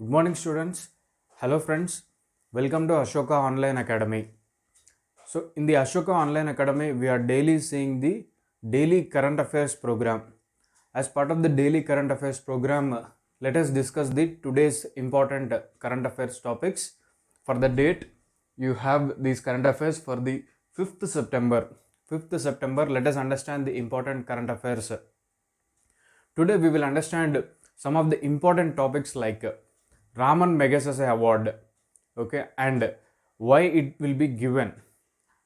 Good morning, students. Hello, friends. Welcome to Ashoka Online Academy. So, in the Ashoka Online Academy, we are daily seeing the daily current affairs program. As part of the daily current affairs program, let us discuss the today's important current affairs topics. For the date, you have these current affairs for the 5th September. 5th September, let us understand the important current affairs. Today, we will understand some of the important topics like Raman Megasasay Award, okay, and why it will be given,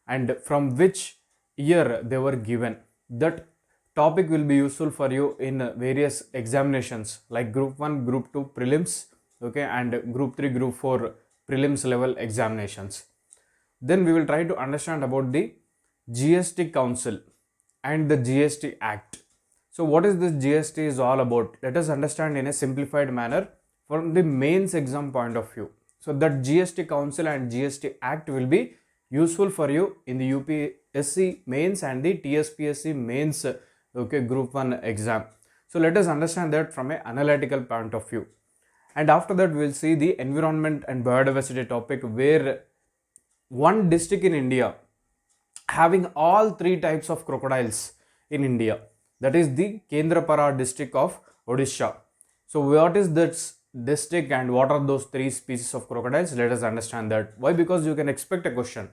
and from which year they were given. That topic will be useful for you in various examinations like Group 1, Group 2 prelims, okay, and Group 3, Group 4 prelims level examinations. Then we will try to understand about the GST Council and the GST Act. So what is this GST is all about? Let us understand in a simplified manner from the mains exam point of view. So that GST Council and GST Act will be useful for you in the UPSC mains and the Tspsc mains, okay, Group 1 exam. So let us understand that from an analytical point of view. And after that we will see the environment and biodiversity topic, where one district in India having all three types of crocodiles in India, that is the Kendrapara district of Odisha. So what is this district and what are those three species of crocodiles? Let us understand that. Why? Because you can expect a question.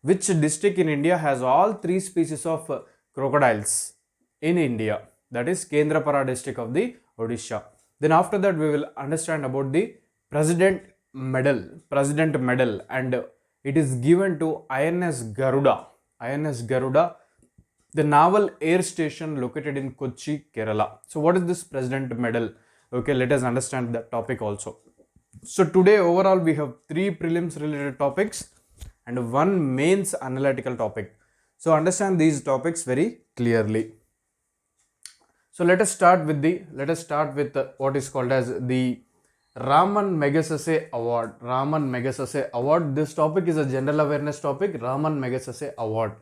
Which district in India has all three species of crocodiles in India? That is Kendrapara district of the Odisha. Then after that we will understand about the President Medal, and it is given to INS Garuda, the naval air station located in Kochi, Kerala. So what is this President Medal? Okay, let us understand that topic also. So today overall we have 3 prelims related topics and 1 mains analytical topic. So understand these topics very clearly. So let us start with what is called as the Raman Megasasay Award. Raman Megasasay Award. This topic is a general awareness topic. Raman Megasasay Award.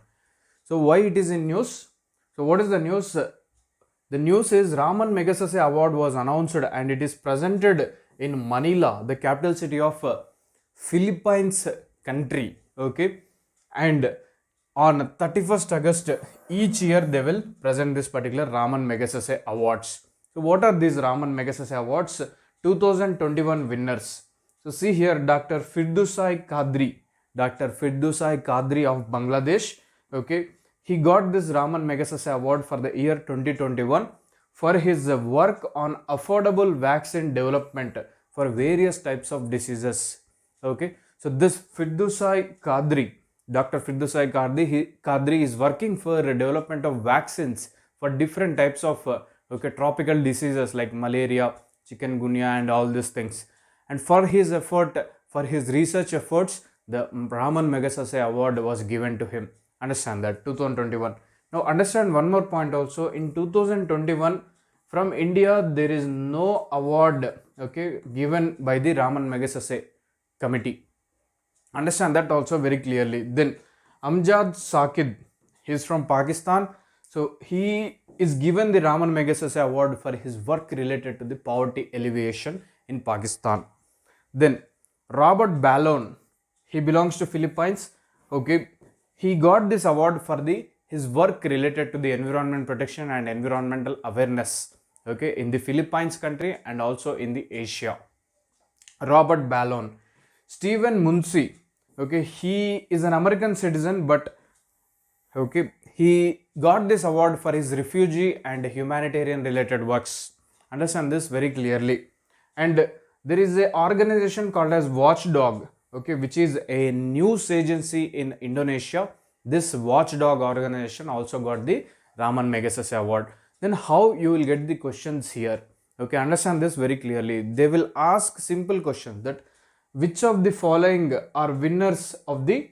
So why it is in news? So what is the news? The news is Raman Megasasay Award was announced and it is presented in Manila, the capital city of Philippines country. Okay, and on 31st August each year they will present this particular Raman Megasasay Awards. So what are these Raman Megasasay Awards? 2021 winners. So see here, Dr. Firdusai Kadri of Bangladesh. Okay, he got this Raman Megasasay Award for the year 2021 for his work on affordable vaccine development for various types of diseases. Okay, so this Dr. Firdusai Kadri is working for development of vaccines for different types of tropical diseases like malaria, chikungunya and all these things. And for his research efforts, the Raman Megasasay Award was given to him. Understand that, 2021. Now understand one more point also. In 2021 from India there is no award, okay, given by the Raman Megasasay committee. Understand that also very clearly. Then Amjad Saqib, he is from Pakistan. So he is given the Raman Megasasay Award for his work related to the poverty alleviation in Pakistan. Then Robert Ballon, he belongs to Philippines. Okay, he got this award for his work related to the environment protection and environmental awareness, okay, in the Philippines country and also in the Asia. Robert Ballon. Stephen Muncy, okay, he is an American citizen, but okay, he got this award for his refugee and humanitarian related works. Understand this very clearly. And there is an organization called as Watchdog, okay, which is a news agency in Indonesia. This Watchdog organization also got the Raman Megasasay Award. Then how you will get the questions here? Okay, understand this very clearly. They will ask simple questions that which of the following are winners of the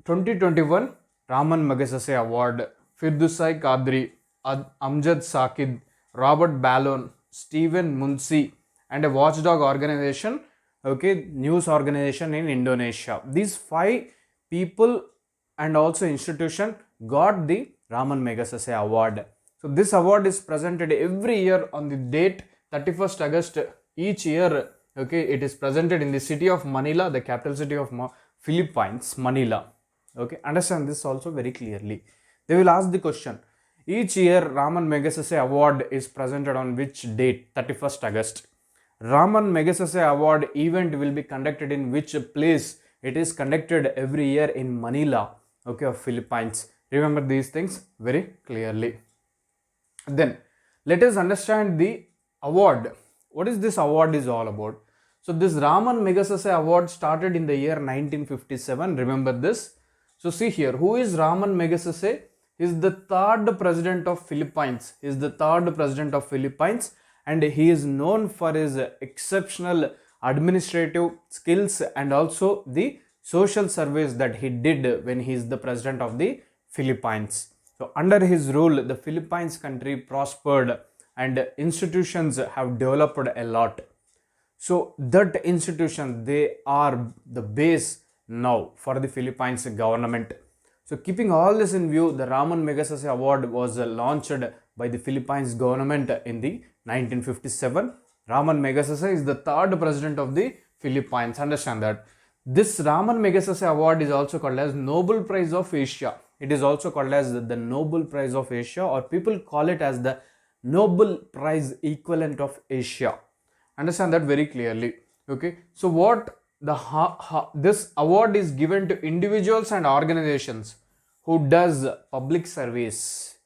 2021 Raman Megasasay Award? Firdusai Kadri, Amjad Saqib, Robert Ballon, Stephen Muncy, and a Watchdog organization, okay, news organization in Indonesia. These 5 people and also institution got the Raman Megasasay Award. So this award is presented every year on the date 31st August each year. Okay, it is presented in the city of Manila, the capital city of Philippines, Manila. Okay, understand this also very clearly. They will ask the question, each year Raman Megasasay award is presented on which date? 31st August. Raman Megasasay award event will be conducted in which place? It is conducted every year in Manila, okay, of Philippines. Remember these things very clearly. Then let us understand the award. What is this award is all about? So this Raman Megasasay award started in the year 1957. Remember this. So see here, who is Raman Megasasay? He is the third president of Philippines. He is the third president of Philippines, and he is known for his exceptional administrative skills and also the social service that he did when he is the president of the Philippines. So under his rule, the Philippines country prospered and institutions have developed a lot. So that institution, they are the base now for the Philippines government. So keeping all this in view, the Raman Megasasay Award was launched by the Philippines government in the 1957. Raman Megasasay is the third president of the Philippines. Understand that. This Raman Megasasay Award is also called as Nobel Prize of Asia. It is also called as the Nobel Prize of Asia, or people call it as the Nobel Prize equivalent of Asia. Understand that very clearly. Okay, so what this award is given to individuals and organizations who does public service,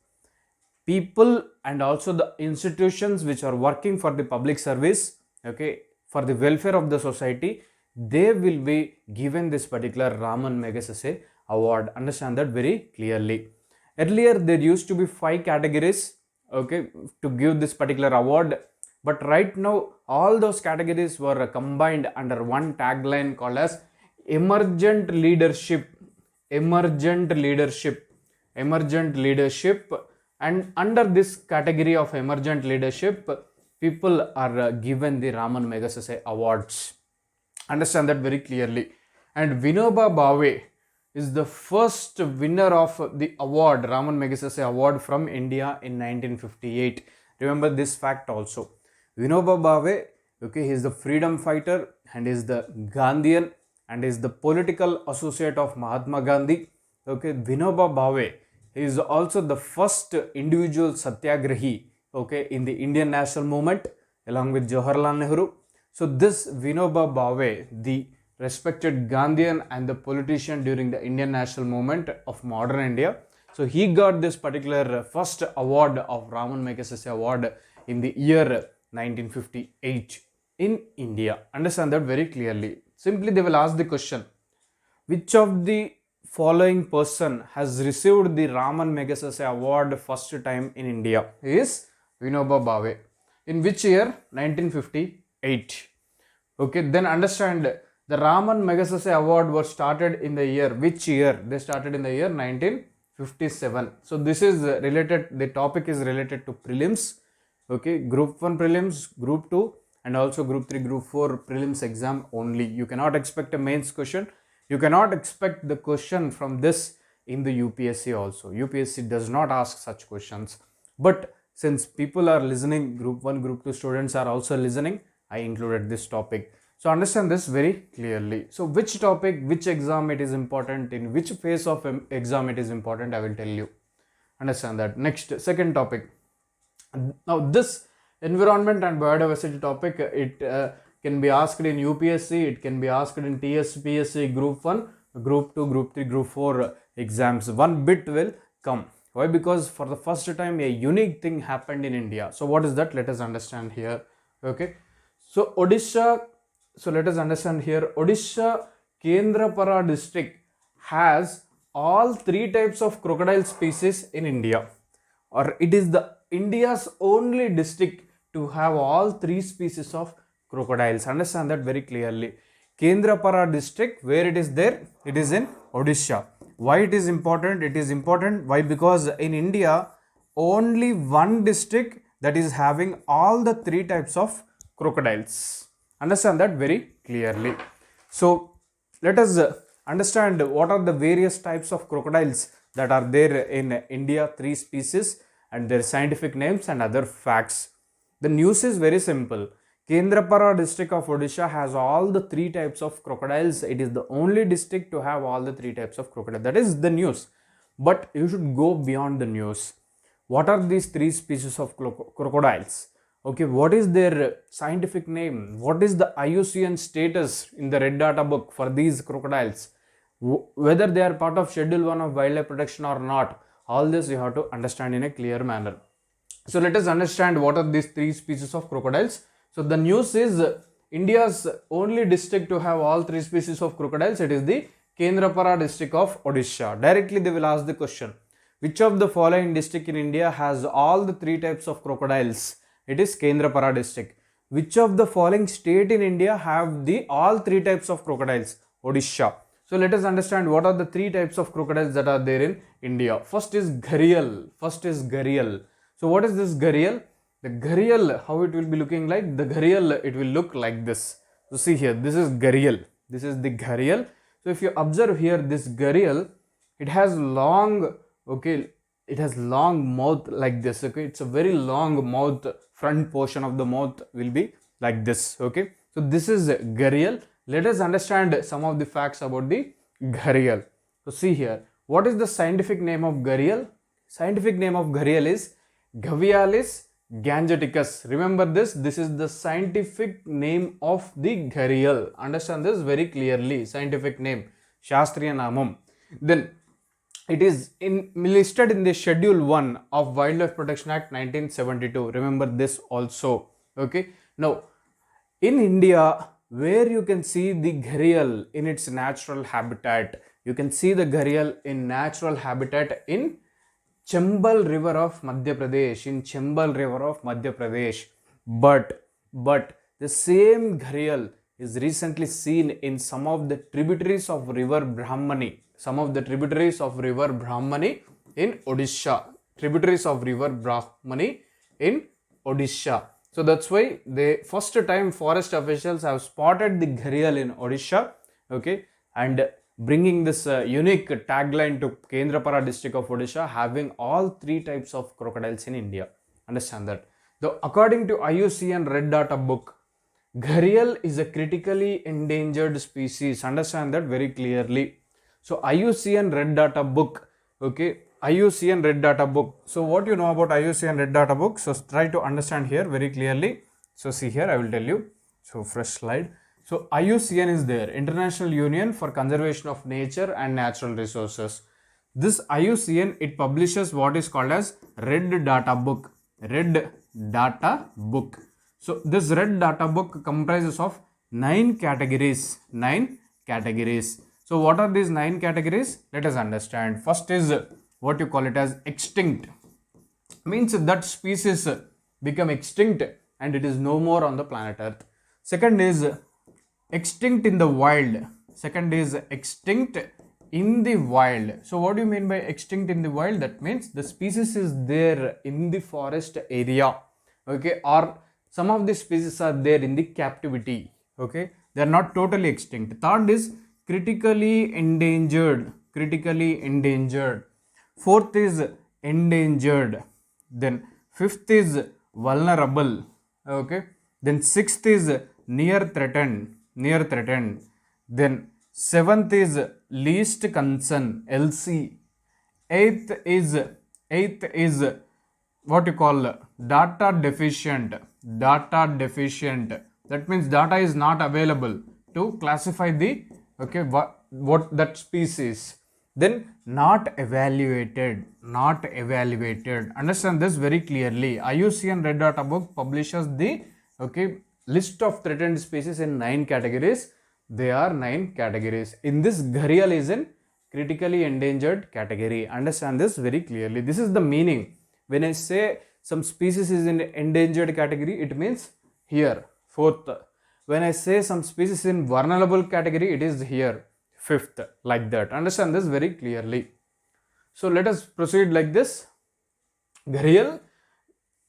people and also the institutions which are working for the public service, okay, for the welfare of the society, they will be given this particular Raman Megasasay award. Understand that very clearly. Earlier there used to be 5 categories, okay, to give this particular award, but right now all those categories were combined under one tagline called as emergent leadership. Emergent leadership. And under this category of emergent leadership, people are given the Raman Megasasay awards. Understand that very clearly. And Vinoba Bhave is the first winner of the award, Raman Megasasay award, from India in 1958. Remember this fact also. Vinoba Bhave, okay, he is the freedom fighter and is the Gandhian and is the political associate of Mahatma Gandhi. Okay, Vinoba Bhave is also the first individual satyagrahi, okay, in the Indian national movement along with Jawaharlal Nehru. So this Vinoba Bhave, the respected Gandhian and the politician during the Indian national movement of modern India, so he got this particular first award of Raman Megasasay award in the year 1958 in India. Understand that very clearly. Simply they will ask the question, which of the following person has received the Raman Megasasay award first time in India? Is Vinoba Bhave. In which year? 1958. Okay, then understand the Raman Megasasay award was started in the year, which year? They started in the year 1957. So this is related, the topic is related to prelims. Okay, group 1 prelims, group 2 and also group 3, group 4 prelims exam only. You cannot expect a mains question. You cannot expect the question from this in the UPSC also. UPSC does not ask such questions. But since people are listening, group 1, group 2 students are also listening, I included this topic. So understand this very clearly. So which topic, which exam it is important, in which phase of exam it is important, I will tell you. Understand that. Next, second topic. Now this environment and biodiversity topic, it can be asked in UPSC, it can be asked in Tspsc group 1, group 2, group 3, group 4 exams. One bit will come. Why? Because for the first time a unique thing happened in India. So what is that? Let us understand here. Okay. So Odisha, so let us understand here. Odisha Kendrapara district has all 3 types of crocodile species in India, or it is the India's only district to have all 3 species of crocodiles. Understand that very clearly. Kendrapara district, where it is there? It is in Odisha. Why it is important? It is important. Why? Because in India, only one district that is having all the 3 types of crocodiles. Understand that very clearly. So let us understand what are the various types of crocodiles that are there in India, 3 species and their scientific names and other facts. The news is very simple. Kendrapara district of Odisha has all the three types of crocodiles. It is the only district to have all the three types of crocodile. That is the news. But you should go beyond the news. What are these three species of crocodiles? Okay, what is their scientific name? What is the IUCN status in the red data book for these crocodiles? Whether they are part of Schedule 1 of wildlife protection or not. All this you have to understand in a clear manner. So let us understand what are these three species of crocodiles. So the news is India's only district to have all three species of crocodiles. It is the Kendrapara district of Odisha. Directly they will ask the question, which of the following district in India has all the three types of crocodiles? It is Kendrapara district. Which of the following state in India have the all three types of crocodiles? Odisha. So let us understand what are the three types of crocodiles that are there in India. First is gharial. So what is this gharial? The gharial, how it will be looking like? The gharial, it will look like this. So see here, this is gharial. This is the gharial. So if you observe here, this gharial, it has long, okay, it has long mouth like this, okay. It's a very long mouth, front portion of the mouth will be like this, okay. So this is gharial. Let us understand some of the facts about the gharial. So see here, what is the scientific name of gharial? Scientific name of gharial is Gavialis gangeticus. Remember this is the scientific name of the gharial. Understand this very clearly. Scientific name, Shastriya Namam. Then it is listed in the Schedule 1 of Wildlife Protection Act 1972. Remember this also. Okay. Now, in India, where you can see the gharial in its natural habitat, you can see the gharial in natural habitat in Chambal River of Madhya Pradesh, but the same gharial is recently seen in some of the tributaries of river Brahmani, in Odisha. So that's why the first time forest officials have spotted the gharial in Odisha, okay, and bringing this unique tagline to Kendrapara district of Odisha, having all three types of crocodiles in India. Understand that. Though according to IUCN Red Data book, gharial is a critically endangered species. Understand that very clearly. So IUCN Red Data book, okay, IUCN Red Data book. So what you know about IUCN Red Data book? So try to understand here very clearly. So see here, I will tell you. So fresh slide. So IUCN is there, International Union for Conservation of Nature and Natural Resources. This IUCN, it publishes what is called as Red Data Book. So this Red Data Book comprises of 9 categories. So what are these 9 categories? Let us understand. First is what you call it as extinct. Means that species become extinct and it is no more on the planet Earth. Second is extinct in the wild. So what do you mean by extinct in the wild? That means the species is there in the forest area, okay, or some of the species are there in the captivity, okay, they are not totally extinct. Third is critically endangered. Fourth is endangered. Then fifth is vulnerable, okay. Then sixth is near threatened. Then seventh is least concern, LC. Eighth is what you call data deficient. That means data is not available to classify the, okay, what that species. Then not evaluated. Understand this very clearly. IUCN Red Data book publishes the, okay, list of threatened species in 9 categories. They are 9 categories. In this, gharial is in critically endangered category. Understand this very clearly. This is the meaning. When I say some species is in endangered category, it means here, 4th. When I say some species in vulnerable category, it is here, 5th, like that. Understand this very clearly. So let us proceed like this. Gharial,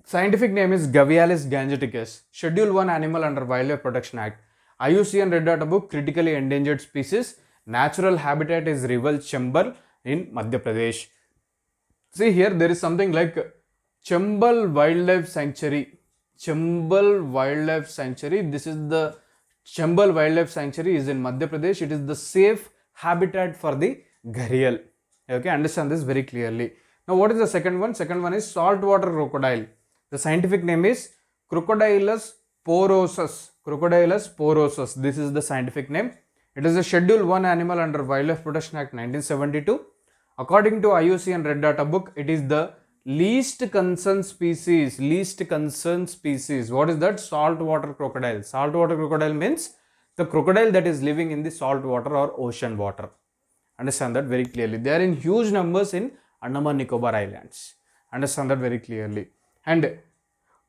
scientific name is Gavialis gangeticus, Schedule 1 animal under Wildlife Protection Act. IUCN Red Data book, critically endangered species. Natural habitat is river Chambal in Madhya Pradesh. See here, there is something like Chambal Wildlife Sanctuary. Chambal Wildlife Sanctuary. This is the Chambal Wildlife Sanctuary is in Madhya Pradesh. It is the safe habitat for the gharial. Okay, understand this very clearly. Now, what is the second one? Second one is saltwater crocodile. The scientific name is Crocodilus porosus. Crocodilus porosus. This is the scientific name. It is a Schedule 1 animal under Wildlife Protection Act 1972. According to IUCN Red Data Book, it is the least concern species. Least concern species. What is that? Saltwater crocodile. Saltwater crocodile means the crocodile that is living in the salt water or ocean water. Understand that very clearly. They are in huge numbers in Andaman Nicobar Islands. Understand that very clearly. And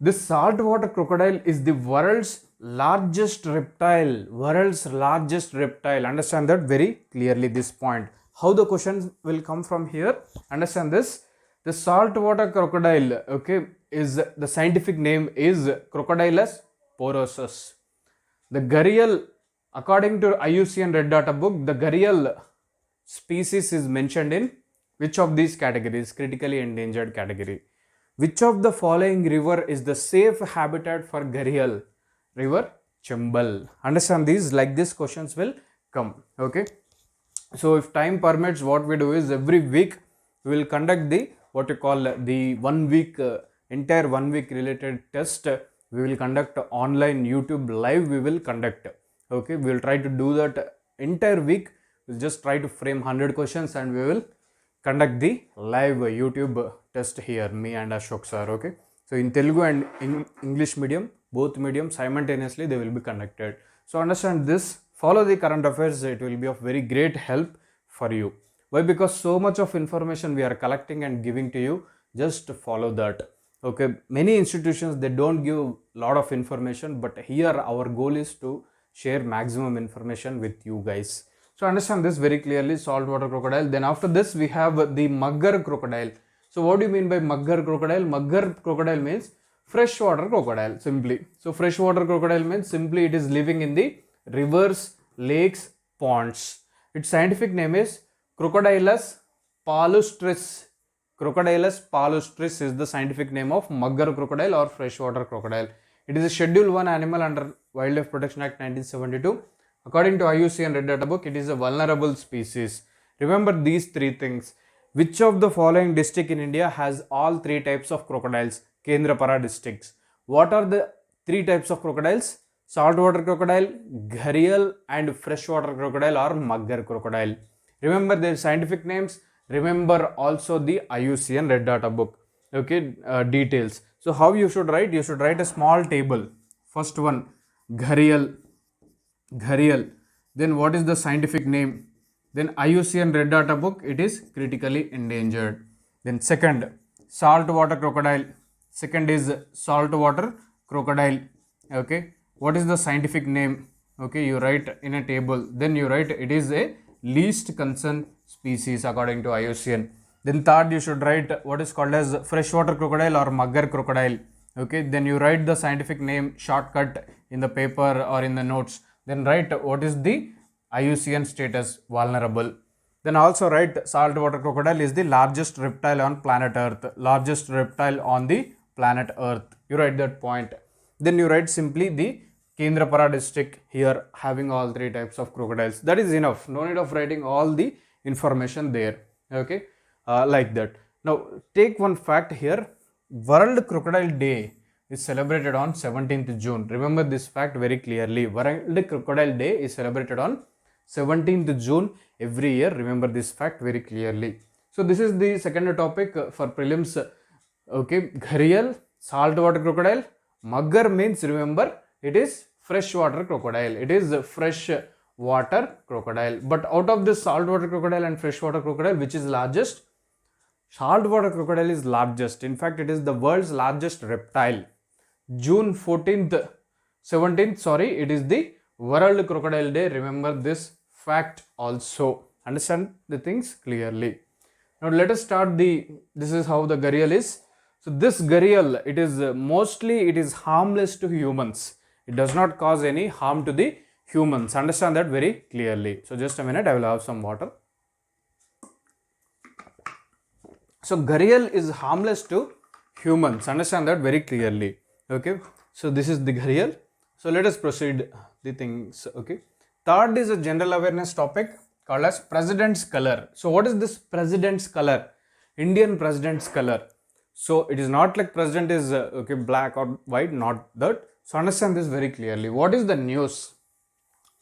this saltwater crocodile is the world's largest reptile. World's largest reptile. Understand that very clearly, this point. How the questions will come from here? Understand this. The saltwater crocodile, okay, is the scientific name is Crocodilus porosus. The gharial, according to IUCN Red Data Book, the gharial species is mentioned in which of these categories? Critically endangered category. Which of the following river is the safe habitat for gharial? River Chambal. Understand these, like this questions will come. Okay. So if time permits, what we do is every week we will conduct the what you call the 1 week entire 1 week related test. We will conduct online YouTube live. We will conduct. Okay. We will try to do that entire week. We'll just try to frame 100 questions and we will conduct the live YouTube test here, me and Ashoka sir. Okay. So in Telugu and English medium, both mediums simultaneously they will be conducted. So understand this, follow the current affairs, it will be of very great help for you. Why? Because so much of information we are collecting and giving to you, just follow that. Okay, many institutions they don't give lot of information, but here our goal is to share maximum information with you guys. So understand this very clearly, saltwater crocodile. Then after this we have the mugger crocodile. So what do you mean by mugger crocodile? Mugger crocodile means freshwater crocodile simply. So freshwater crocodile means simply it is living in the rivers, lakes, ponds. Its scientific name is Crocodilus palustris. Crocodilus palustris is the scientific name of mugger crocodile or freshwater crocodile. It is a Schedule 1 animal under Wildlife Protection Act 1972. According to IUCN Red Data Book, it is a vulnerable species. Remember these three things. Which of the following district in India has all three types of crocodiles? Kendrapara districts. What are the three types of crocodiles? Saltwater crocodile, gharial and freshwater crocodile or mugger crocodile. Remember their scientific names. Remember also the IUCN Red Data Book. Okay, details. So how you should write? You should write a small table. First one, gharial. Then what is the scientific name? Then IUCN Red Data Book, it is critically endangered. Then second, saltwater crocodile. Second is saltwater crocodile. Okay, what is the scientific name? Okay, you write in a table. Then you write it is a least concern species according to IUCN. Then third, you should write what is called as freshwater crocodile or mugger crocodile. Okay, then you write the scientific name shortcut in the paper or in the notes. Then write what is the IUCN status, vulnerable. Then also write saltwater crocodile is the largest reptile on planet Earth. Largest reptile on the planet Earth. You write that point. Then you write simply the Kendrapara district here having all three types of crocodiles. That is enough. No need of writing all the information there. Okay, like that. Now take one fact here. World Crocodile Day is celebrated on 17th June. Remember this fact very clearly. World Crocodile Day is celebrated on 17th June every year. Remember this fact very clearly. So this is the second topic for prelims. Okay, gharial, saltwater crocodile. Mugger means, remember, it is freshwater crocodile. It is fresh water crocodile. But out of this saltwater crocodile and freshwater crocodile, which is largest? Saltwater crocodile is largest. In fact, it is the world's largest reptile. June 14th, 17th, sorry, it is the World Crocodile Day. Remember this fact also. Understand the things clearly. Now let us start this is how the gharial is. So this gharial, it is mostly, it is harmless to humans. It does not cause any harm to the humans. Understand that very clearly. So just a minute, I will have some water. So gharial is harmless to humans. Understand that very clearly. Okay. So this is the real. So let us proceed the things. Okay. Third is a general awareness topic called as President's color. So what is this President's color? Indian President's color. So it is not like President is okay, black or white, not that. So understand this very clearly. What is the news?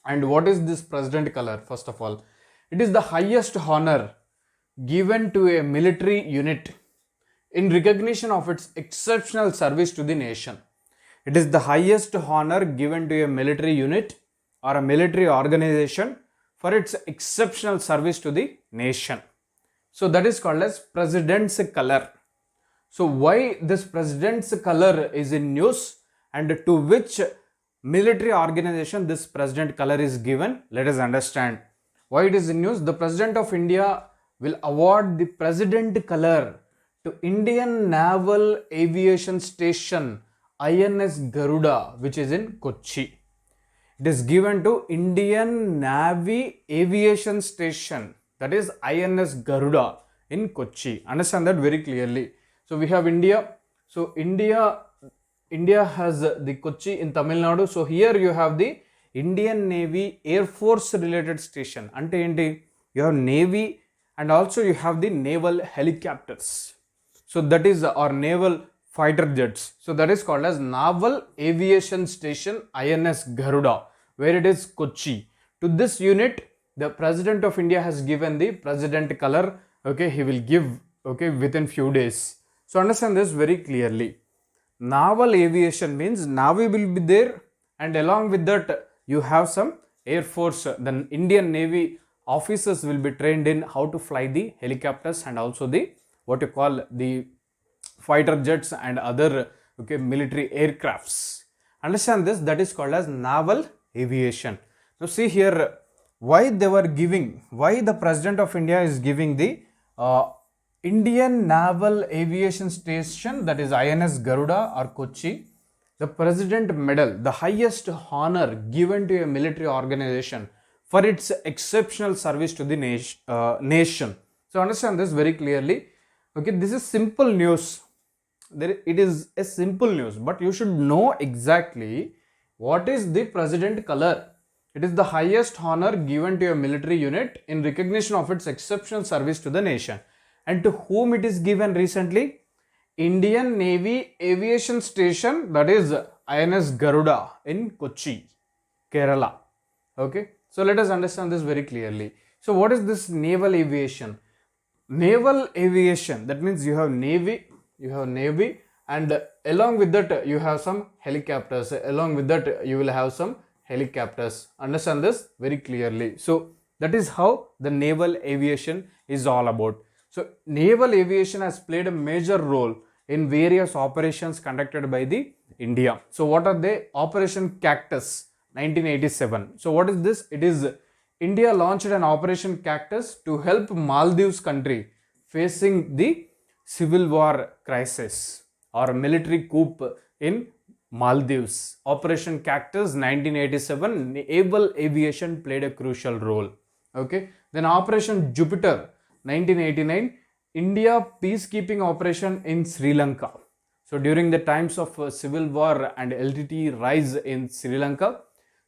And what is this President color? First of all, it is the highest honor given to a military unit in recognition of its exceptional service to the nation. It is the highest honor given to a military unit or a military organization for its exceptional service to the nation. So that is called as President's color. So why this President's color is in news and to which military organization this President color is given? Let us understand why it is in news. The President of India will award the President color to Indian Naval Aviation Station INS Garuda, which is in Kochi. It is given to Indian Navy Aviation Station, that is INS Garuda in Kochi. Understand that very clearly. So we have India. So India has the Kochi in Tamil Nadu. So here you have the Indian Navy Air Force related station. Ante enti, you have Navy and also you have the naval helicopters. So that is our naval fighter jets. So that is called as Naval Aviation Station INS Garuda, where it is Kochi. To this unit, the President of India has given the President color. Okay, he will give within few days. So understand this very clearly. Naval aviation means Navy will be there, and along with that you have some Air Force. The Indian Navy officers will be trained in how to fly the helicopters and also the what you call the fighter jets and other military aircrafts. Understand this, that is called as naval aviation. Now see here why the President of India is giving the Indian Naval Aviation Station, that is INS Garuda or Kochi, the President Medal, the highest honor given to a military organization for its exceptional service to the nation. So understand this very clearly. Okay, this is simple news. It is a simple news, but you should know exactly what is the President color. It is the highest honor given to a military unit in recognition of its exceptional service to the nation. And to whom it is given recently? Indian Navy Aviation Station, that is INS Garuda in Kochi, Kerala. Okay, so let us understand this very clearly. So what is this naval aviation? Naval aviation, that means you have navy, and along with that you have some helicopters. Along with that you will have some helicopters. Understand this very clearly. So that is how the naval aviation is all about. So naval aviation has played a major role in various operations conducted by the India. So what are they? Operation Cactus 1987. So what is this? It is India launched an Operation Cactus to help Maldives country facing the civil war crisis or military coup in Maldives. Operation Cactus 1987, naval aviation played a crucial role. Okay. Then Operation Jupiter 1989, India peacekeeping operation in Sri Lanka. So during the times of civil war and LTT rise in Sri Lanka,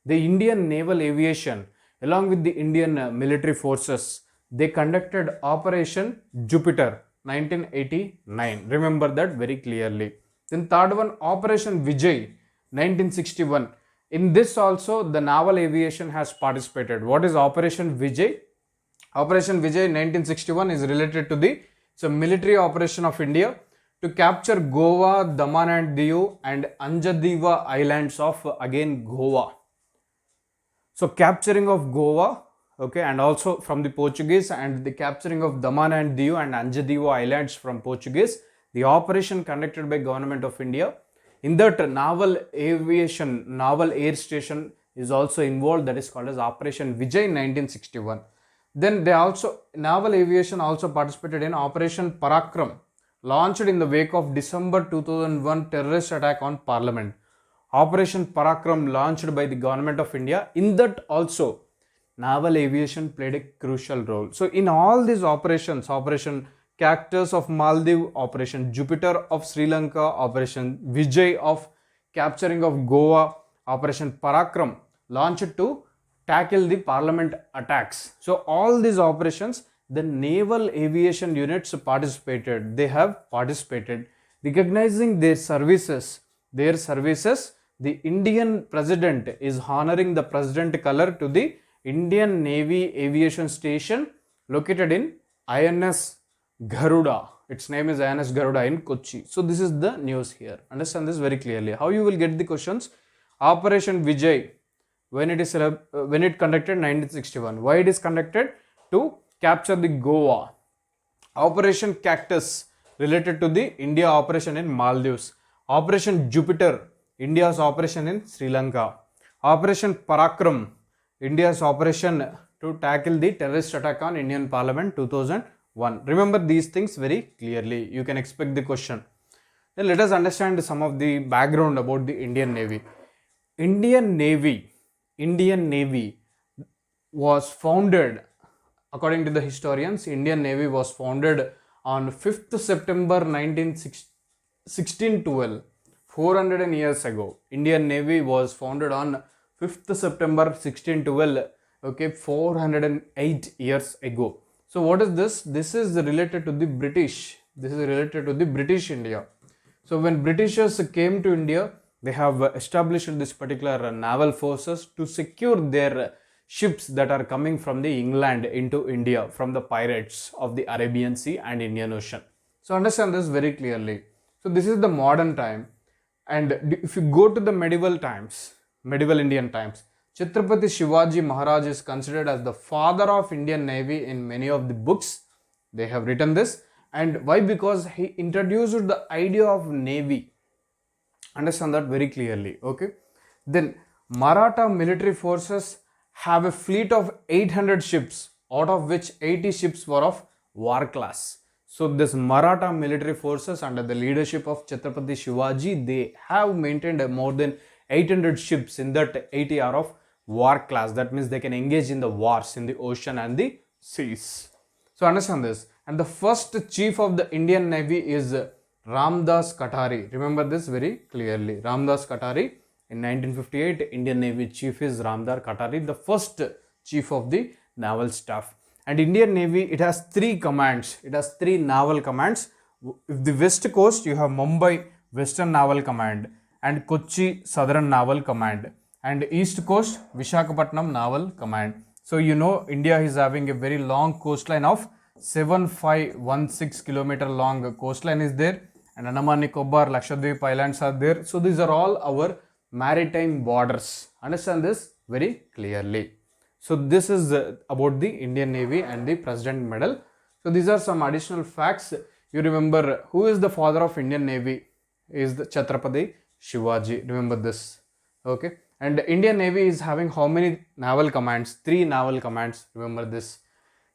the Indian naval aviation along with the Indian military forces, they conducted Operation Jupiter 1989. Remember that very clearly. Then third one, Operation Vijay 1961. In this also the naval aviation has participated. What is Operation Vijay? Operation Vijay 1961 is related to the military operation of India to capture Goa, Daman and Diu and Anjadiva islands of again Goa. So capturing of Goa, okay, and also from the Portuguese, and the capturing of Daman and Diu and Anjadiva islands from Portuguese, the operation conducted by Government of India. In that naval aviation, naval air station is also involved, that is called as Operation Vijay 1961. Then naval aviation also participated in Operation Parakram, launched in the wake of December 2001 terrorist attack on Parliament. Operation Parakram launched by the Government of India. In that also naval aviation played a crucial role. So in all these operations, Operation Cactus of Maldives, Operation Jupiter of Sri Lanka, Operation Vijay of capturing of Goa, Operation Parakram, launched to tackle the parliament attacks. So all these operations, the naval aviation units participated. They have participated. Recognizing their services, the Indian president is honoring the president color to the Indian Navy Aviation Station located in INS Garuda. Its name is INS Garuda in Kochi. So this is the news here. Understand this very clearly. How you will get the questions? Operation Vijay, when it conducted 1961. Why it is conducted? To capture the Goa. Operation Cactus, related to the India operation in Maldives. Operation Jupiter, India's operation in Sri Lanka. Operation Parakram, India's operation to tackle the terrorist attack on Indian Parliament 2001. Remember these things very clearly. You can expect the question. Then let us understand some of the background about the Indian Navy. Indian Navy was founded, according to the historians, Indian Navy was founded on 5th September 1612, 400 years ago. Indian Navy was founded on 5th September 1612, okay, 408 years ago. So what is this? This is related to the British. This is related to the British India. So when Britishers came to India, they have established this particular naval forces to secure their ships that are coming from the England into India from the pirates of the Arabian Sea and Indian Ocean. So understand this very clearly. So this is the modern time, and if you go to the medieval times, medieval Indian times, Chhatrapati Shivaji Maharaj is considered as the father of Indian Navy in many of the books. They have written this. And why? Because he introduced the idea of navy. Understand that very clearly. Okay. Then Maratha military forces have a fleet of 800 ships, out of which 80 ships were of war class. So this Maratha military forces under the leadership of Chhatrapati Shivaji, they have maintained more than 800 ships. In that 80 are of war class. That means they can engage in the wars in the ocean and the seas. So understand this. And the first chief of the Indian Navy is Ramdas Katari. Remember this very clearly. Ramdas Katari. In 1958, Indian Navy chief is Ramdas Katari, the first chief of the naval staff. And Indian Navy, it has three commands. It has three naval commands. If the west coast, you have Mumbai Western Naval Command and Kochi Southern Naval Command, and east coast Vishakhapatnam Naval Command. So you know India is having a very long coastline of 7516 kilometer long coastline is there, and Andaman Nicobar, Lakshadweep Islands are there. So these are all our maritime borders. Understand this very clearly. So this is about the Indian Navy and the President Medal. So these are some additional facts. You remember who is the father of Indian Navy? Is the Chhatrapati Shivaji. Remember this. Okay. And Indian Navy is having how many naval commands? 3 naval commands. Remember this.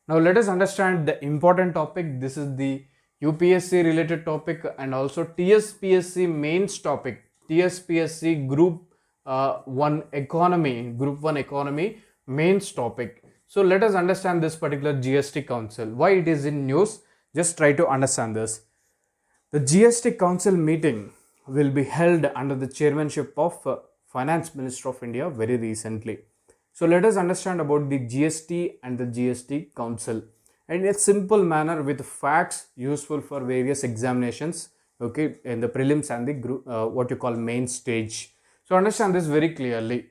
Now let us understand the important topic. This is the UPSC related topic and also Tspsc mains topic. Tspsc Group 1 Economy mains topic. So let us understand this particular GST Council. Why it is in news? Just try to understand this. The GST Council meeting will be held under the chairmanship of Finance Minister of India very recently. So let us understand about the GST and the GST Council in a simple manner with facts useful for various examinations, okay, in the prelims and the group, what you call main stage. So understand this very clearly.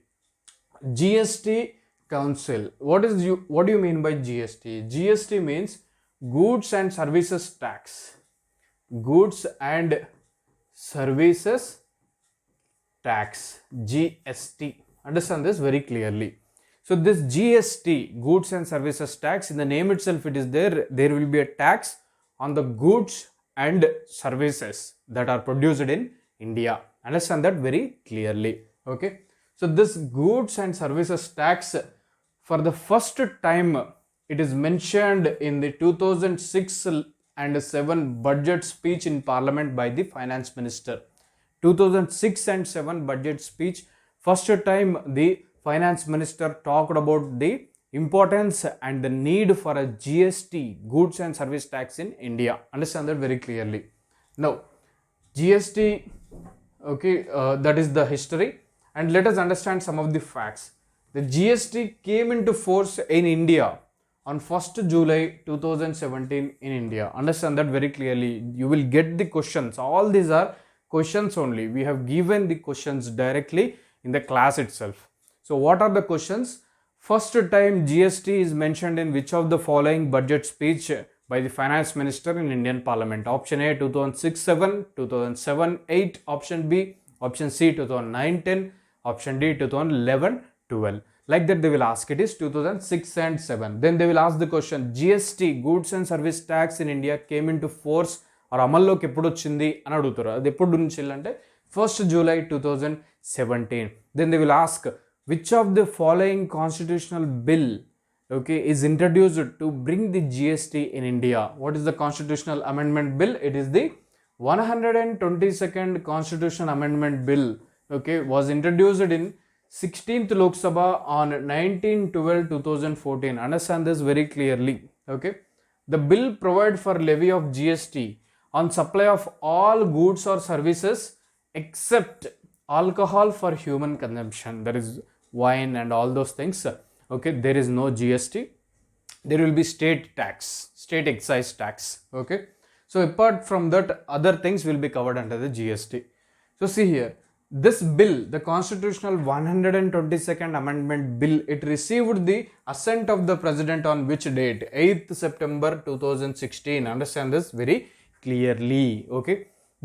GST Council. What do you mean by GST? GST means Goods and Services Tax. Goods and Services Tax. GST. Understand this very clearly. So this GST, Goods and Services Tax, in the name itself it is there. There will be a tax on the goods and services that are produced in India. Understand that very clearly. Okay. So this Goods and Services Tax, for the first time, it is mentioned in the 2006 and 7 budget speech in Parliament by the Finance Minister. 2006 and 7 budget speech, first time the Finance Minister talked about the importance and the need for a GST, Goods and Service Tax in India. Understand that very clearly. Now, GST Okay, that is the history. And let us understand some of the facts. The GST came into force in India on 1st July 2017 in India. Understand that very clearly. You will get the questions. All these are questions only. We have given the questions directly in the class itself. So what are the questions? First time GST is mentioned in which of the following budget speech by the finance minister in Indian Parliament? Option A 2006-7, 2007-8, option B, option C 2009-10, option D 2011-12. Like that they will ask. It is 2006 and 7. Then they will ask the question, GST, goods and service tax in India came into force or అమల్లోకి ఎప్పుడు వచ్చింది అని అడుగుతారు. అది ఎప్పుడు నుంచి అంటే 1st July 2017. Then they will ask, which of the following constitutional bill, okay, is introduced to bring the GST in India? What is the constitutional amendment bill? It is the 122nd constitutional amendment bill, okay, was introduced in 16th Lok Sabha on 19/12/2014. Understand this very clearly, okay. The bill provides for levy of GST on supply of all goods or services except alcohol for human consumption. That is wine and all those things, okay. There is no GST. There will be state tax, state excise tax, okay. So apart from that, other things will be covered under the GST. So see here, this bill, the constitutional 122nd amendment bill, it received the assent of the president on which date? 8th September 2016. Understand this very clearly, okay.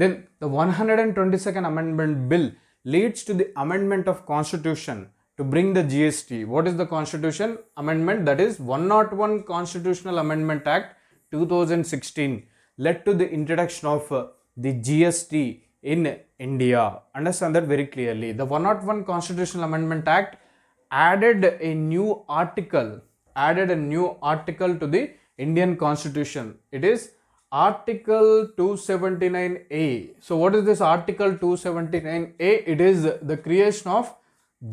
Then the 122nd amendment bill leads to the amendment of constitution to bring the GST. What is the constitution amendment? That is 101 Constitutional Amendment Act 2016 led to the introduction of the GST in India. Understand that very clearly. The 101 Constitutional Amendment Act added a new article to the Indian Constitution. It is Article 279A. So what is this Article 279A? It is the creation of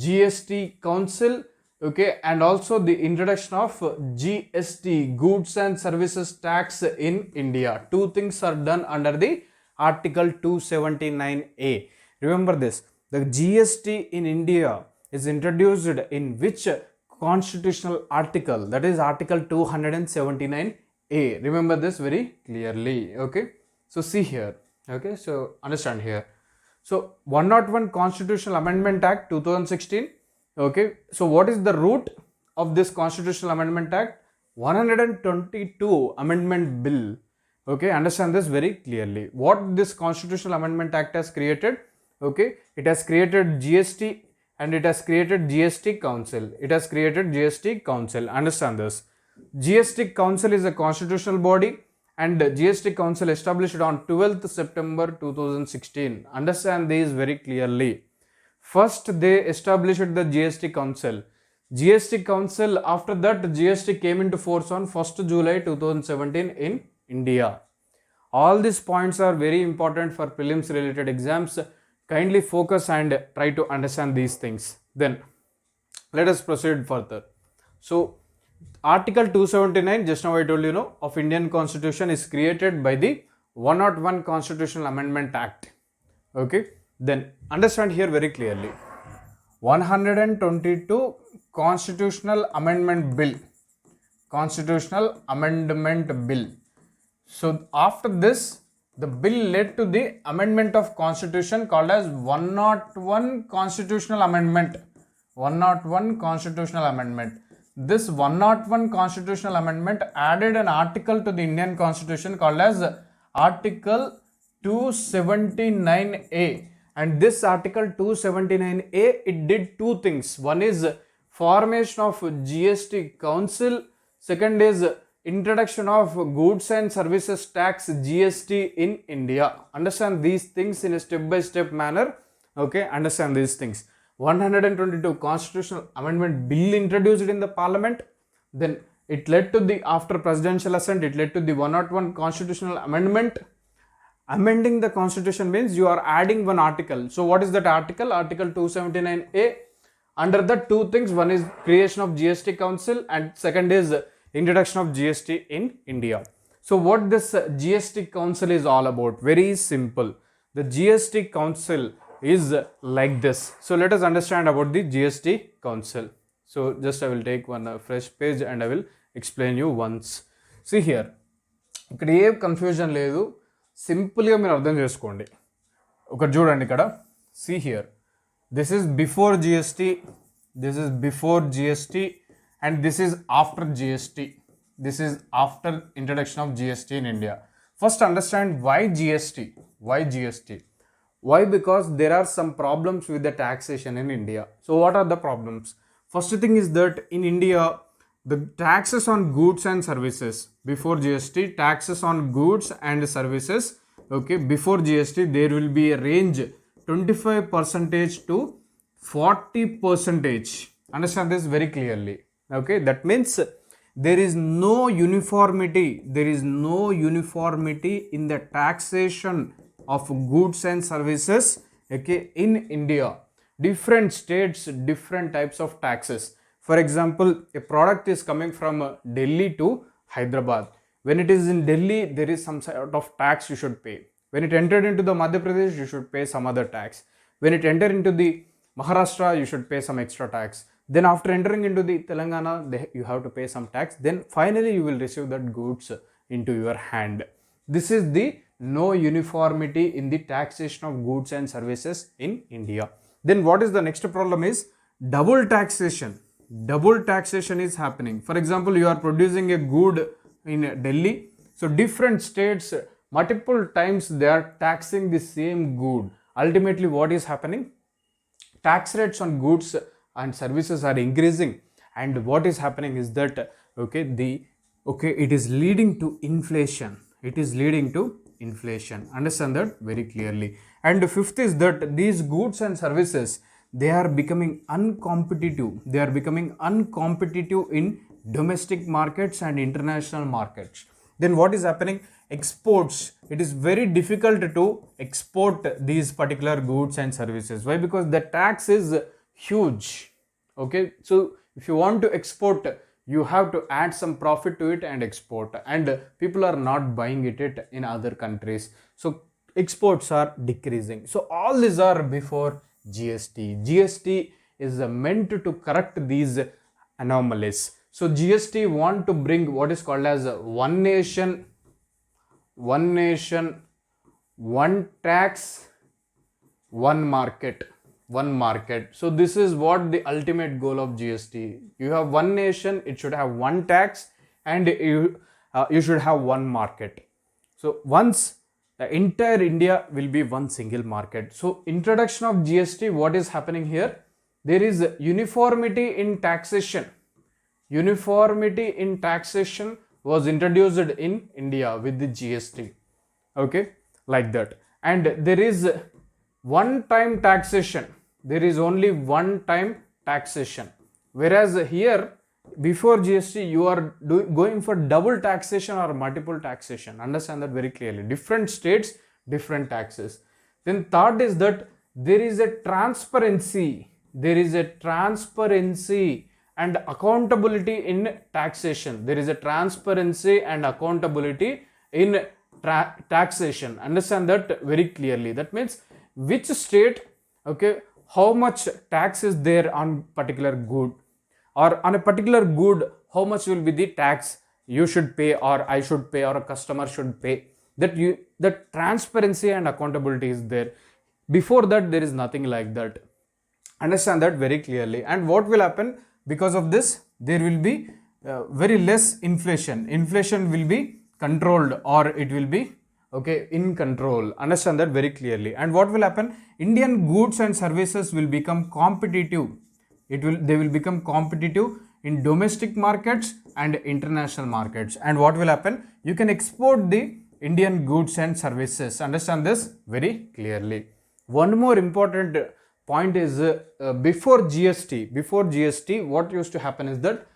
GST Council, okay, and also the introduction of GST, Goods and Services Tax in India. Two things are done under the Article 279A. Remember this, the GST in India is introduced in which constitutional article? That is Article 279A. Remember this very clearly, okay. So see here, okay, so understand here. So 101 Constitutional Amendment Act 2016, okay. So what is the root of this Constitutional Amendment Act? 122 Amendment Bill, okay. Understand this very clearly. What this Constitutional Amendment Act has created? Okay, it has created GST and it has created GST Council. It has created GST Council. Understand this. GST Council is a constitutional body and GST Council established on 12th September 2016. Understand these very clearly. First they established the GST Council. GST Council, after that GST came into force on 1st July 2017 in India. All these points are very important for prelims related exams. Kindly focus and try to understand these things. Then let us proceed further. So Article 279, just now I told you, of Indian Constitution is created by the 101 Constitutional Amendment Act, okay. Then understand here very clearly, 122 Constitutional Amendment Bill. So after this, the bill led to the amendment of constitution called as 101 Constitutional Amendment. 101 Constitutional Amendment. This 101 Constitutional Amendment added an article to the Indian Constitution called as Article 279A. And this Article 279A, it did two things. One is formation of GST Council. Second is introduction of Goods and Services Tax, GST, in India. Understand these things in a step-by-step manner. Okay, understand these things. 122 Constitutional Amendment Bill introduced in the Parliament. Then it led to the, after presidential assent, it led to the 101 Constitutional Amendment. Amending the Constitution means you are adding one article. So what is that article? Article 279A. Under the two things, one is creation of GST Council and second is introduction of GST in India. So what this GST Council is all about? Very simple. The GST Council is like this. So let us understand about the GST Council. So just I will take one fresh page and I will explain you once. See here, ఇక్కడ ఏ confusion లేదు, సింపుల్గా మీరు అర్థం చేసుకోండి. ఒకటి చూడండి ఇక్కడ, see here, this is before GST, this is before GST and this is after GST. This is after introduction of GST in India. First understand why GST. Why GST? Why? Because there are some problems with the taxation in India. So what are the problems? First thing is that in India, the taxes on goods and services before GST, taxes on goods and services, okay, before GST there will be a range 25% to 40%. Understand this very clearly. Okay, that means there is no uniformity. There is no uniformity in the taxation of goods and services, okay, in India. Different states, different types of taxes. For example, a product is coming from Delhi to Hyderabad. When it is in Delhi, there is some sort of tax you should pay. When it entered into the Madhya Pradesh, you should pay some other tax. When it entered into the Maharashtra, you should pay some extra tax. Then after entering into the Telangana, you have to pay some tax. Then finally you will receive that goods into your hand. This is the no uniformity in the taxation of goods and services in India. Then what is the next problem is double taxation. Double taxation is happening. For example, you are producing a good in Delhi. So different states, multiple times they are taxing the same good. Ultimately, what is happening? Tax rates on goods and services are increasing, and what is happening is that it is leading to inflation. It is leading to inflation. Understand that very clearly. And the fifth is that these goods and services, they are becoming uncompetitive. They are becoming uncompetitive in domestic markets and international markets. Then what is happening? Exports. It is very difficult to export these particular goods and services. Why? Because the tax is huge. Okay, so if you want to export, you have to add some profit to it and export, and people are not buying it in other countries, so exports are decreasing. So all these are before GST. GST is meant to correct these anomalies. So GST want to bring what is called as one nation, one tax, one market. So this is what the ultimate goal of GST. You have one nation, it should have one tax, and you should have one market. So once the entire India will be one single market. So introduction of GST, what is happening here? There is uniformity in taxation. Uniformity in taxation was introduced in India with the GST. Okay, like that. And there is one-time taxation. There is only one-time taxation. Whereas here, before GST, you are going for double taxation or multiple taxation. Understand that very clearly. Different states, different taxes. Then third is that there is a transparency. There is a transparency and accountability in taxation. There is a transparency and accountability in taxation. Understand that very clearly. That means which state, okay, how much tax is there on particular good, or on a particular good, how much will be the tax you should pay, or I should pay, or a customer should pay. That transparency and accountability is there. Before that, there is nothing like that. Understand that very clearly. And what will happen because of this? There will be very less inflation. Inflation will be controlled, or it will be in control. Understand that very clearly. And what will happen? Indian goods and services will become competitive. They will become competitive in domestic markets and international markets. And what will happen? You can export the Indian goods and services. Understand this very clearly. One more important point is before GST, what used to happen is that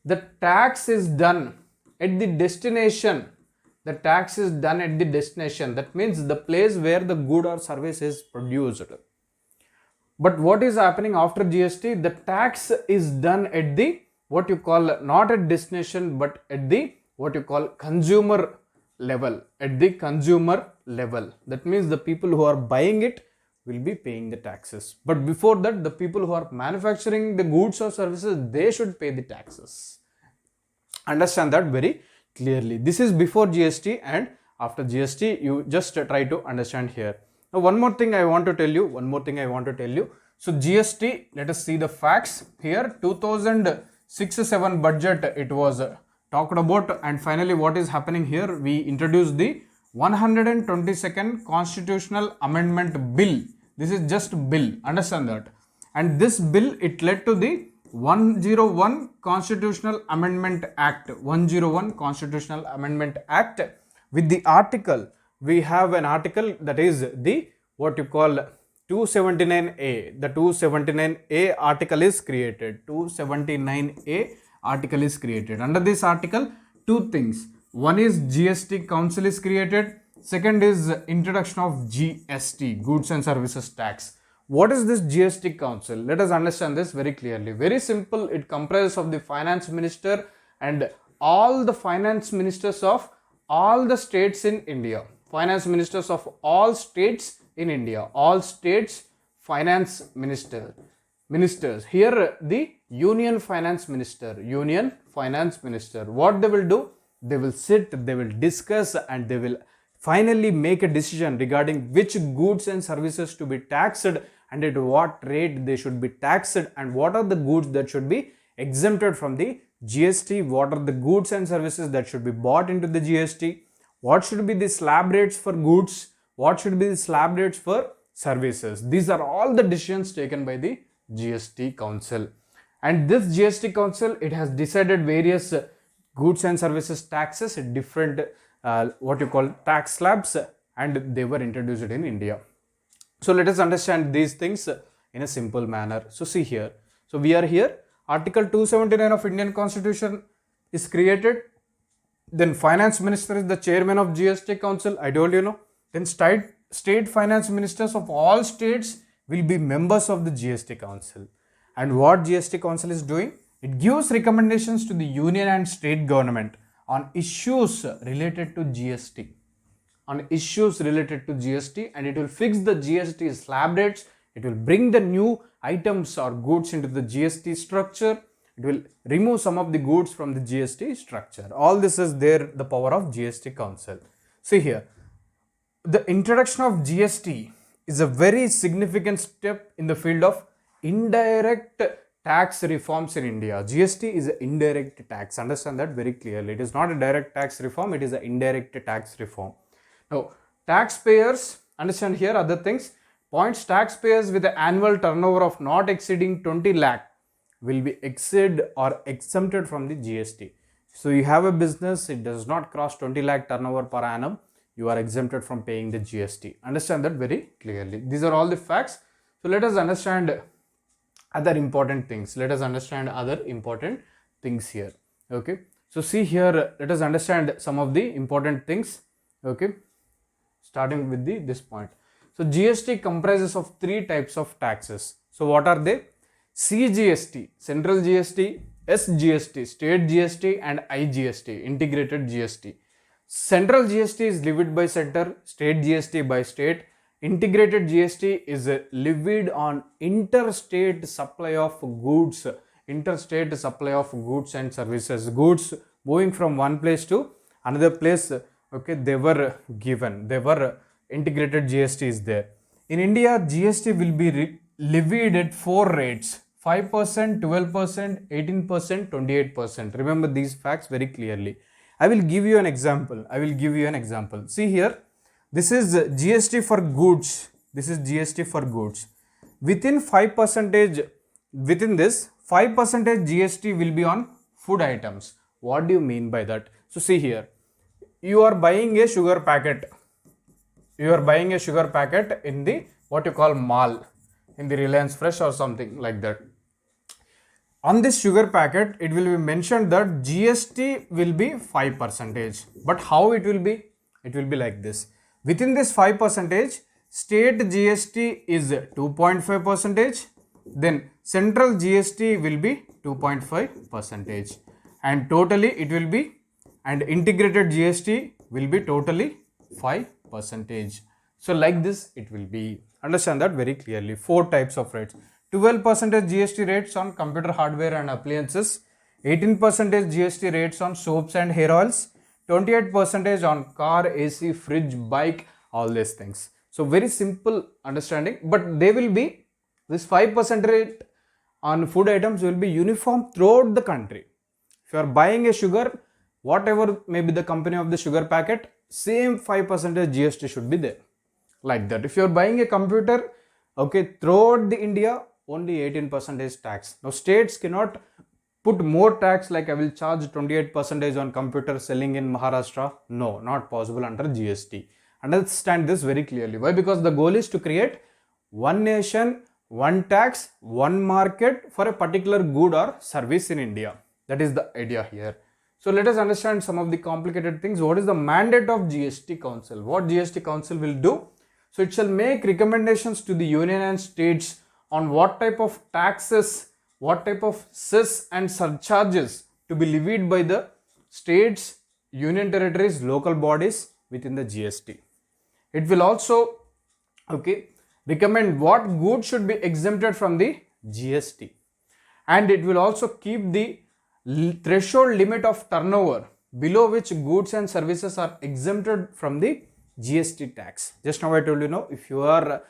the tax is done at the destination. The tax is done at the destination. That means the place where the good or service is produced. But what is happening after GST? The tax is done at the what you call not at destination, but at the what you call consumer level. At the consumer level. That means the people who are buying it, will be paying the taxes. But before that, the people who are manufacturing the goods or services, they should pay the taxes. Understand that very clearly. This is before GST and after GST. You just try to understand here. Now, one more thing I want to tell you. So GST, let us see the facts here. 2006-07 budget, it was talked about, and finally what is happening here, we introduced the 122nd Constitutional Amendment Bill. This is just bill, understand that. And this bill, it led to the 101 Constitutional Amendment Act. 101 Constitutional Amendment Act. With the article, we have an article that is the what you call 279A. The 279A article is created. 279A article is created. Under this article, two things. One is GST Council is created. Second is introduction of GST, Goods and Services Tax. What is this GST Council? Let us understand this very clearly. Very simple. It comprises of the finance minister and all the finance ministers of all the states in India. Finance ministers of all states in India. All states finance ministers. Here the Union Finance Minister. Union Finance Minister. What they will do? They will sit, they will discuss, and they will finally make a decision regarding which goods and services to be taxed and at what rate they should be taxed, and what are the goods that should be exempted from the GST, what are the goods and services that should be bought into the GST, what should be the slab rates for goods, what should be the slab rates for services. These are all the decisions taken by the GST Council. And this GST Council, it has decided various goods and services taxes at different what you call tax slabs, and they were introduced in India. So let us understand these things in a simple manner. So see here. So we are here. Article 279 of Indian Constitution is created. Then Finance Minister is the chairman of GST Council. I told you, no. Then state finance ministers of all states will be members of the GST Council. And what GST Council is doing? It gives recommendations to the union and state government on issues related to GST. And it will fix the GST slab rates. It will bring the new items or goods into the GST structure. It will remove some of the goods from the GST structure. All this is there, the power of GST Council. See here, the introduction of GST is a very significant step in the field of indirect tax reforms in India. GST is an indirect tax. Understand that very clearly. It is not a direct tax reform. It is an indirect tax reform. Now, taxpayers, understand here other things. Points, taxpayers with an annual turnover of not exceeding 20 lakh will be exempted from the GST. So you have a business, it does not cross 20 lakh turnover per annum, you are exempted from paying the GST. Understand that very clearly. These are all the facts. So let us understand other important things. Here. Okay. So see here, let us understand some of the important things. Okay. Starting with this point. So GST comprises of three types of taxes. So what are they? CGST, Central GST, SGST, State GST, and IGST, Integrated GST. Central GST is levied by center, State GST by state. Integrated GST is levied on interstate supply of goods and services. Goods moving from one place to another place. Okay, they were integrated GST is there. In India, GST will be levied at 4 rates: 5%, 12%, 18%, 28%. Remember these facts very clearly. I will give you an example. See here, this is GST for goods. Within 5%, within this 5% GST will be on food items. What do you mean by that? So see here, you are buying a sugar packet. In the what you call mall, in the Reliance Fresh or something like that. On this sugar packet, it will be mentioned that GST will be 5%. But how it will be? It will be like this. Within this 5%, state GST is 2.5%. Then central GST will be 2.5%. And totally it will be, and integrated GST will be totally 5%. So like this it will be. Understand that very clearly. 4 types of rates. 12% GST rates on computer hardware and appliances, 18% GST rates on soaps and hair oils, 28% on car, AC, fridge, bike, all these things. So very simple understanding, but they will be, this 5% rate on food items will be uniform throughout the country. If you are buying a sugar, whatever may be the company of the sugar packet, same 5% GST should be there. Like that. If you are buying a computer, okay, throughout the India, only 18% tax. Now states cannot put more tax, like I will charge 28% on computer selling in Maharashtra. No, not possible under GST. Understand this very clearly. Why? Because the goal is to create one nation, one tax, one market for a particular good or service in India. That is the idea here. So let us understand some of the complicated things. What is the mandate of GST Council? What GST Council will do? So it shall make recommendations to the union and states on what type of taxes, what type of cess and surcharges to be levied by the states, union territories, local bodies within the GST. It will also, okay, recommend what goods should be exempted from the GST. And it will also keep the threshold limit of turnover below which goods and services are exempted from the GST tax. Just now I told you, if your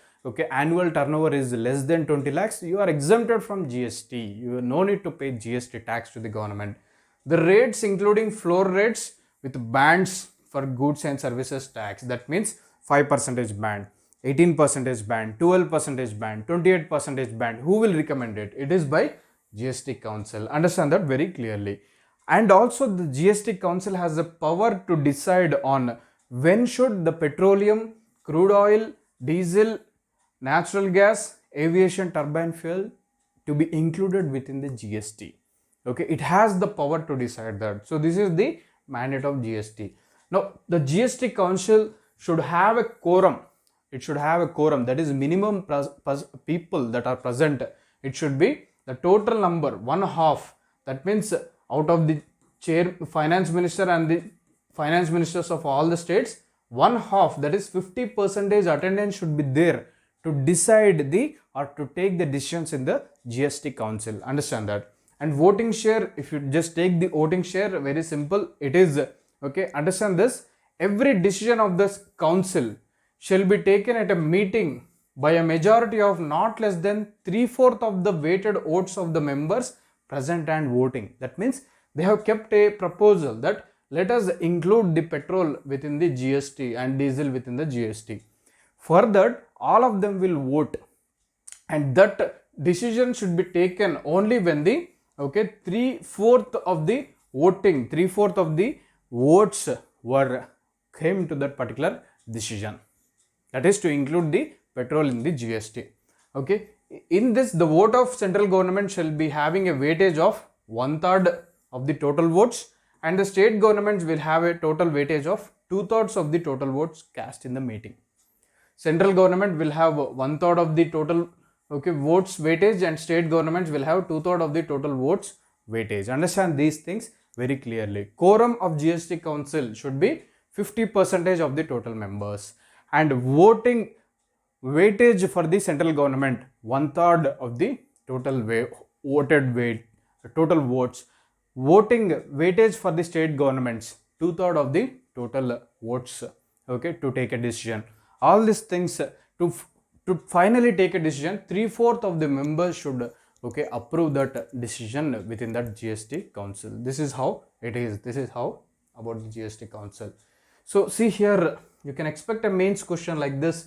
annual turnover is less than 20 lakhs, you are exempted from GST. You have no need to pay GST tax to the government. The rates including floor rates with bands for goods and services tax. That means 5% band, 18% band, 12% band, 28% band. Who will recommend it? It is by GST Council. Understand that very clearly. And also the GST Council has the power to decide on when should the petroleum, crude oil, diesel, natural gas, aviation turbine fuel to be included within the GST. Okay, it has the power to decide that. So this is the mandate of GST. Now the GST Council should have a quorum. It should have a quorum, that is minimum people that are present. It should be the total number, 1/2. That means out of the finance minister and the finance ministers of all the states, 1/2, that is 50% attendance should be there to decide or to take the decisions in the GST Council. Understand that. And voting share, if you just take the voting share, very simple, it is, okay, understand this, every decision of this council shall be taken at a meeting by a majority of not less than 3/4 of the weighted votes of the members present and voting. That means they have kept a proposal that let us include the petrol within the GST and diesel within the GST. For that, all of them will vote, and that decision should be taken only when the 3/4 of the voting, 3/4 of the votes came to that particular decision. That is to include the petrol in the GST. Okay, in this, the vote of central government shall be having a weightage of 1/3 of the total votes, and the state governments will have a total weightage of 2/3 of the total votes cast in the meeting. Central government will have 1/3 of the total votes weightage, and state governments will have 2/3 of the total votes weightage. Understand these things very clearly. Quorum of GST Council should be 50% of the total members, and voting weightage for the central government, 1/3 of the total total votes. Voting weightage for the state governments, 2/3 of the total votes, to take a decision. All these things, to finally take a decision, 3/4 of the members should approve that decision within that GST Council. This is how it is. This is how about the GST Council. So see here, you can expect a mains question like this.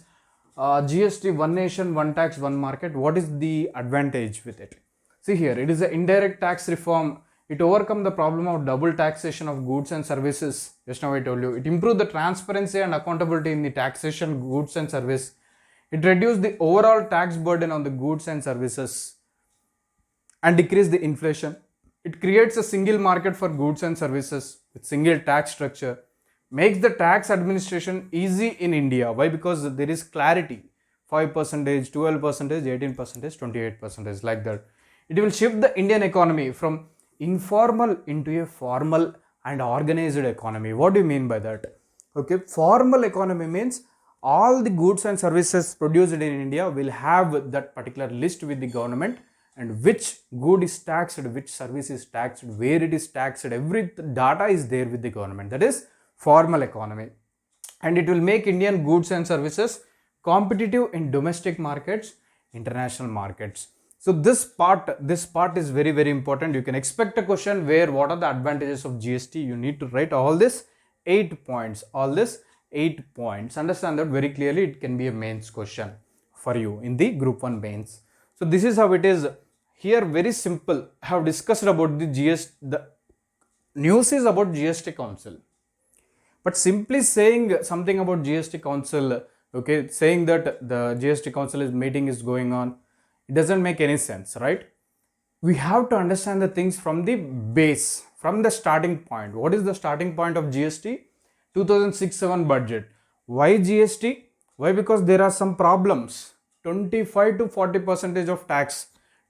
GST, one nation, one tax, one market. What is the advantage with it? See here, it is an indirect tax reform. It overcomes the problem of double taxation of goods and services. Just now I told you. It improves the transparency and accountability in the taxation goods and service. It reduces the overall tax burden on the goods and services and decrease the inflation. It creates a single market for goods and services with single tax structure. Makes the tax administration easy in India. Why? Because there is clarity. 5%, 12%, 18%, 28%, like that. It will shift the Indian economy from informal into a formal and organized economy. What do you mean by that? Formal economy means all the goods and services produced in India will have that particular list with the government, and which good is taxed, which service is taxed, where it is taxed, every data is there with the government. That is formal economy. And it will make Indian goods and services competitive in domestic markets, international markets. So this part is very, very important. You can expect a question where what are the advantages of GST. You need to write all this 8 points, Understand that very clearly. It can be a mains question for you in the group 1 mains. So this is how it is. Here very simple. I have discussed about the GST. The news is about GST Council. But simply saying something about GST Council, okay, saying that the GST Council meeting is going on, it doesn't make any sense, right? We have to understand the things from the base, from the starting point. What is the starting point of GST? 2006-07 budget. Why GST? Why? Because there are some problems. 25 to 40% of tax,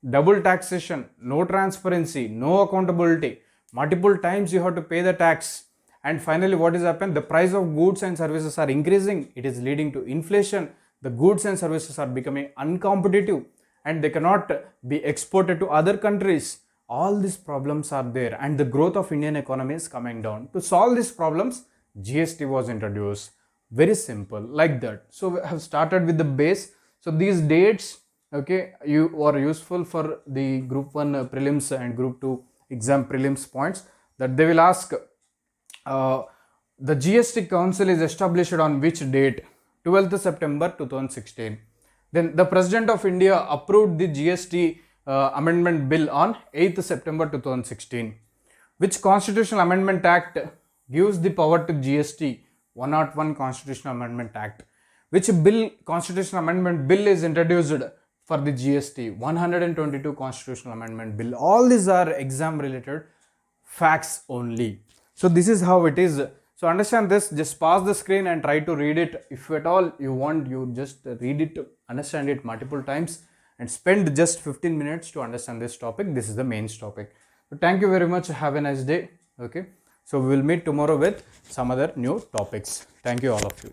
double taxation, no transparency, no accountability. Multiple times you have to pay the tax. And finally, what is happened? The price of goods and services are increasing. It is leading to inflation. The goods and services are becoming uncompetitive and they cannot be exported to other countries. All these problems are there and the growth of Indian economy is coming down. To solve these problems, GST was introduced. Very simple, like that. So we have started with the base. So these dates, okay, you are useful for the group 1 prelims and group 2 exam prelims points, that they will ask the GST Council is established on which date? 12th September 2016. Then the President of India approved the GST Amendment Bill on 8th September 2016. Which Constitutional Amendment Act gives the power to GST? 101 Constitutional Amendment Act. Which bill, Constitutional Amendment Bill is introduced for the GST? 122 Constitutional Amendment Bill. All these are exam related facts only. So this is how it is. So understand this, just pause the screen and try to read it. If at all you want, you just read it, understand it multiple times and spend just 15 minutes to understand this topic. This is the main topic. So thank you very much. Have a nice day. Okay. So we will meet tomorrow with some other new topics. Thank you all of you.